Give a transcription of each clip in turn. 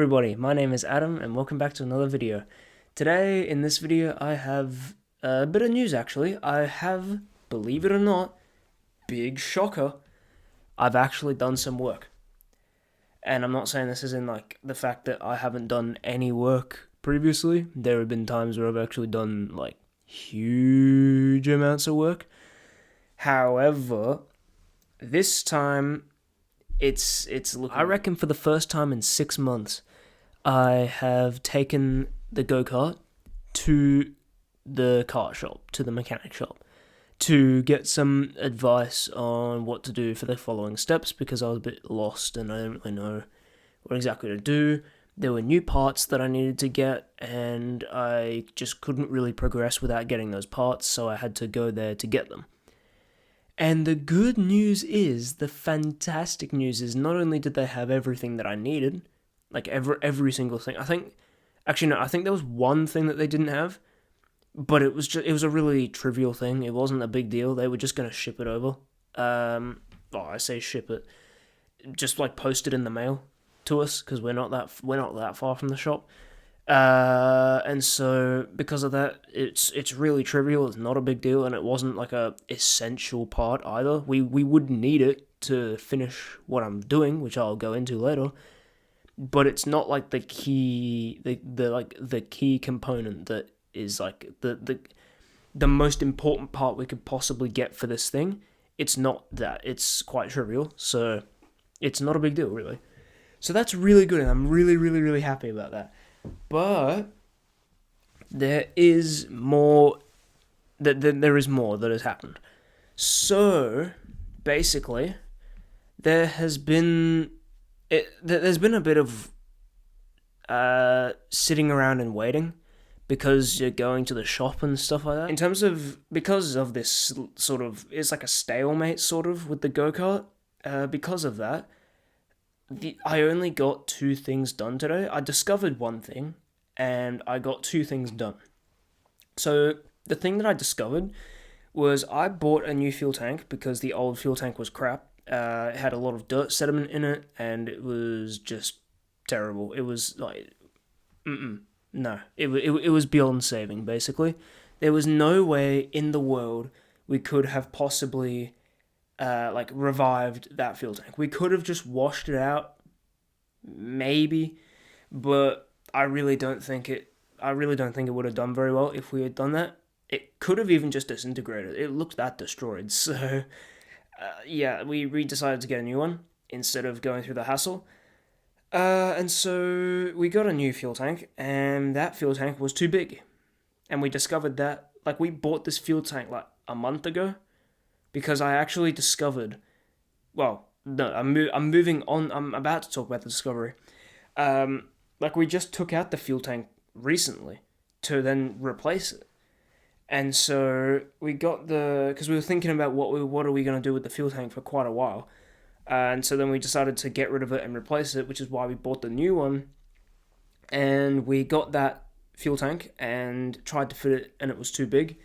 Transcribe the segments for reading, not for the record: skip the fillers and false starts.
everybody, my name is Adam and welcome back to another video. Today, in this video, I have a bit of news actually. I have, believe it or not, big shocker, I've actually done some work. And I'm not saying this as in like the fact that I haven't done any work previously. There have been times where I've actually done like huge amounts of work. However, this time it's looking, I reckon for the first time in 6 months, I have taken the go-kart to the kart shop, to the mechanic shop, to get some advice on what to do for the following steps, because I was a bit lost and I didn't really know what exactly to do. There were new parts that I needed to get, and I just couldn't really progress without getting those parts, so I had to go there to get them. And the good news is, the fantastic news is, not only did they have everything that I needed, like every single thing. I think there was one thing that they didn't have, but it was a really trivial thing. It wasn't a big deal. They were just gonna ship it over. I say ship it, just like post it in the mail to us, because we're not that far from the shop. And so because of that, it's really trivial. It's not a big deal, and it wasn't like a essential part either. We would need it to finish what I'm doing, which I'll go into later. But it's not like the key, the key component that is like the most important part we could possibly get for this thing. It's not that. It's quite trivial, so it's not a big deal really. So that's really good, and I'm really, really, really happy about that. But there is more there is more that has happened. So basically, there's been a bit of sitting around and waiting, because you're going to the shop and stuff like that. In terms of, because of this sort of, it's like a stalemate sort of with the go-kart. Because of that, I only got 2 things done today. I discovered one thing, and I got 2 things done. So the thing that I discovered was I bought a new fuel tank because the old fuel tank was crap. It had a lot of dirt sediment in it, and it was just terrible. It was like, no, it was beyond saving, basically. There was no way in the world we could have possibly revived that fuel tank. We could have just washed it out, maybe, but I really don't think it would have done very well if we had done that. It could have even just disintegrated. It looked that destroyed. So we decided to get a new one instead of going through the hassle. And so we got a new fuel tank, and that fuel tank was too big. And we discovered that, we bought this fuel tank a month ago, because I actually discovered, well, no, I'm moving on, I'm about to talk about the discovery. We just took out the fuel tank recently to then replace it. And so we got because we were thinking about what are we going to do with the fuel tank for quite a while. And so then we decided to get rid of it and replace it, which is why we bought the new one. And we got that fuel tank and tried to fit it, and it was too big.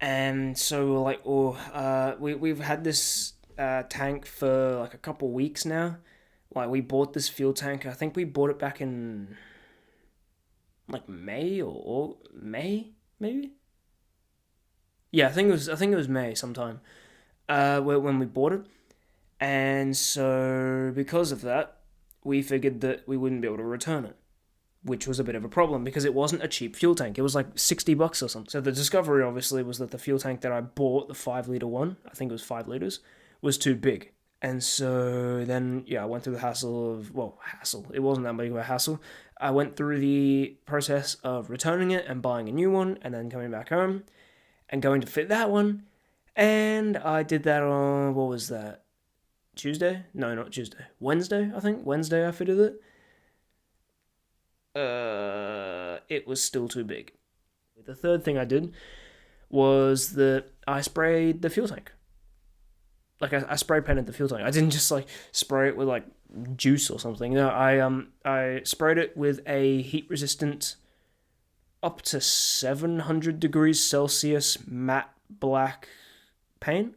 And so we're like, we've had this tank for a couple weeks now. We bought this fuel tank. I think we bought it back in May or May, maybe. Yeah, I think it was May sometime. When we bought it, and so because of that, we figured that we wouldn't be able to return it, which was a bit of a problem because it wasn't a cheap fuel tank. It was like $60 or something. So the discovery obviously was that the fuel tank that I bought, the 5-litre one, I think it was 5 litres, was too big. And so then, I went through the hassle. It wasn't that big of a hassle. I went through the process of returning it and buying a new one, and then coming back home and going to fit that one. And I did that on, what was that? Tuesday? No, not Tuesday. Wednesday, I think. Wednesday I fitted it. It was still too big. The third thing I did was that I sprayed the fuel tank. I spray painted the fuel tank. I didn't just spray it with juice or something. No, I sprayed it with a heat resistant up to 700 degrees Celsius matte black paint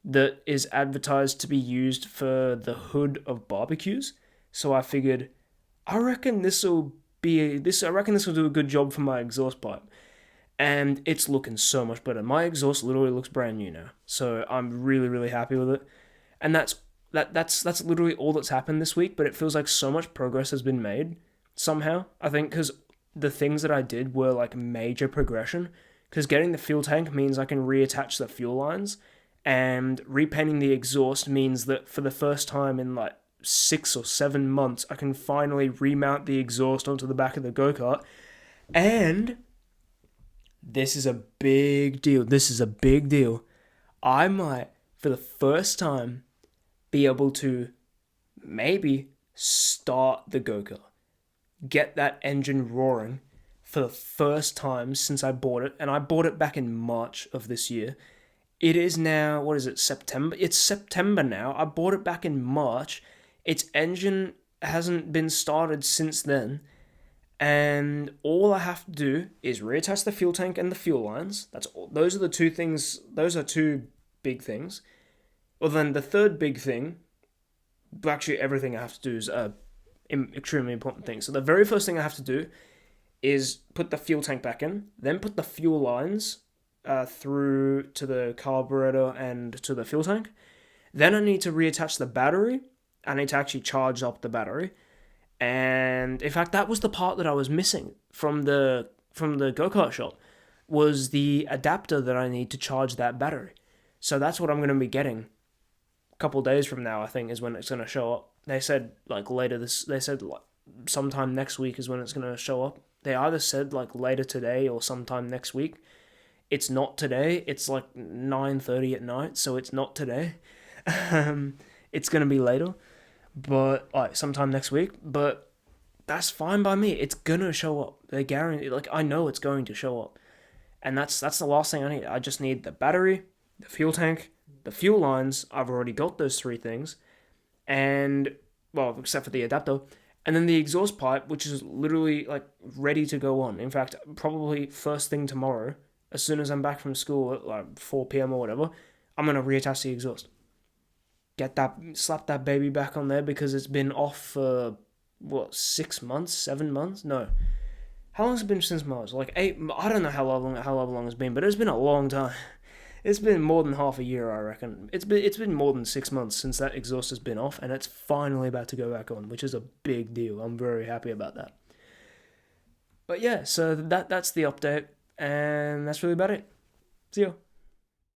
that is advertised to be used for the hood of barbecues. So I figured I reckon this will I reckon this will do a good job for my exhaust pipe. And it's looking so much better. My exhaust literally looks brand new now. So I'm really, really happy with it. And that's literally all that's happened this week, but it feels like so much progress has been made somehow. I think because the things that I did were like major progression. Because getting the fuel tank means I can reattach the fuel lines, and repainting the exhaust means that for the first time in like 6 or 7 months, I can finally remount the exhaust onto the back of the go-kart. And this is a big deal. This is a big deal. I might, for the first time, be able to maybe start the go-kart. Get that engine roaring for the first time since I bought it. And I bought it back in March of this year. It is now, what is it, September? It's September now. I bought it back in March. Its engine hasn't been started since then. And all I have to do is reattach the fuel tank and the fuel lines. That's all. Those are the two things. Those are two big things. Well, then the third big thing, actually everything I have to do is extremely important thing. So the very first thing I have to do is put the fuel tank back in, then put the fuel lines through to the carburetor and to the fuel tank. Then I need to reattach the battery. I need to actually charge up the battery. And in fact, that was the part that I was missing from the go-kart shop, was the adapter that I need to charge that battery. So that's what I'm going to be getting a couple days from now, I think, is when it's going to show up. They said like sometime next week is when it's going to show up. They either said like later today or sometime next week. It's not today. It's like 9:30 at night, so it's not today. It's going to be later, but like sometime next week. But that's fine by me. It's going to show up. They guarantee, like I know it's going to show up. And that's the last thing I need. I just need the battery, the fuel tank, the fuel lines. I've already got those three things. And well, except for the adapter. And then the exhaust pipe, which is literally like ready to go on. In fact, probably first thing tomorrow, as soon as I'm back from school at like 4 p.m. or whatever, I'm going to reattach the exhaust. Slap that baby back on there, because it's been off for, 6 months, 7 months? No. How long has it been since March? Like 8, I don't know how long it's been, but it's been a long time. It's been more than half a year, I reckon. It's been more than 6 months since that exhaust has been off, and it's finally about to go back on, which is a big deal. I'm very happy about that. But yeah, so that's the update, and that's really about it. See ya.